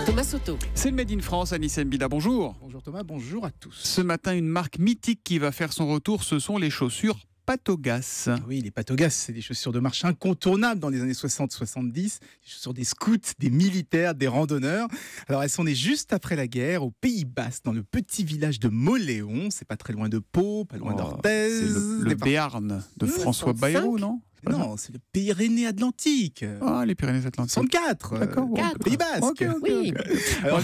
Thomas Soto. C'est le Made in France, Anissé Mbida, bonjour. Bonjour Thomas, bonjour à tous. Ce matin, une marque mythique qui va faire son retour, ce sont les chaussures Patogas. Oui, les Patogas, c'est des chaussures de marche incontournables dans les années 60-70. Des chaussures des scouts, des militaires, des randonneurs. Alors, elles sont nées juste après la guerre, au Pays Basque, dans le petit village de Moléon. C'est pas très loin de Pau, pas loin d'Orthez. C'est le Béarn de François 65. Bayrou, non? Non, c'est le Pyrénées-Atlantiques. Ah, les Pyrénées-Atlantiques. 64. D'accord. Pays Basque. Ok. Oui. Alors,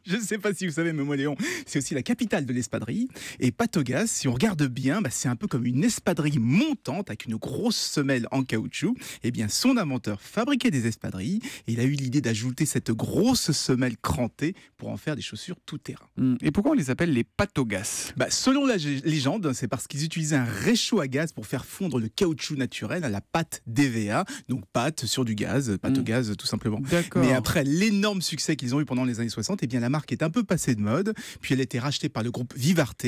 je ne sais pas si vous savez, mais Moléon, c'est aussi la capitale de l'espadrille. Et Patogas, si on regarde bien, c'est un peu comme une espadrille montante avec une grosse semelle en caoutchouc. Eh bien, son inventeur fabriquait des espadrilles et il a eu l'idée d'ajouter cette grosse semelle crantée pour en faire des chaussures tout-terrain. Et pourquoi on les appelle les Patogas? Selon la légende, c'est parce qu'ils utilisaient un réchaud à gaz pour faire fondre le caoutchouc naturel à la pâte d'EVA, donc pâte sur du gaz, pâte au gaz tout simplement. D'accord. Mais après l'énorme succès qu'ils ont eu pendant les années 60, eh bien la marque est un peu passée de mode, puis elle a été rachetée par le groupe Vivarte,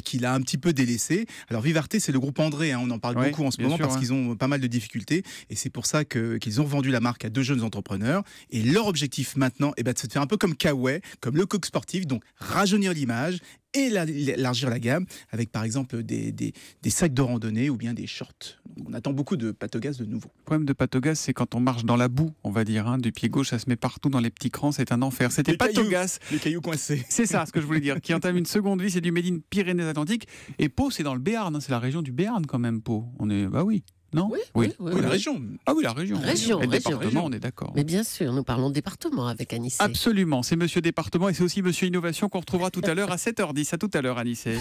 qui l'a un petit peu délaissé. Alors Vivarte, c'est le groupe André, on en parle beaucoup en ce moment parce qu'ils ont pas mal de difficultés, et c'est pour ça qu'ils ont vendu la marque à deux jeunes entrepreneurs, et leur objectif maintenant, c'est de faire un peu comme Kawaii, comme le coq sportif, donc rajeunir l'image et élargir la gamme avec par exemple des sacs de randonnée ou bien des shorts. Donc, on attend beaucoup de Patogas de nouveau. Le problème de Patogas, c'est quand on marche dans la boue, on va dire, du pied gauche, ça se met partout dans les petits crans, c'est un enfer. C'était Patogas. Les cailloux coincés. C'est ça ce que je voulais dire, qui entame une seconde vie, c'est du Made in Pyrénées-Atlantiques. Et Pau, c'est dans le Béarn, c'est la région du Béarn quand même, Pau. On est, oui. Non? Oui, la région. Ah oui, la région. Région, Et le département, région. on est d'accord. Mais bien sûr, nous parlons de département avec Anissé. Absolument, c'est Monsieur Département et c'est aussi Monsieur Innovation qu'on retrouvera tout à l'heure à 7h10. À tout à l'heure, Anissé.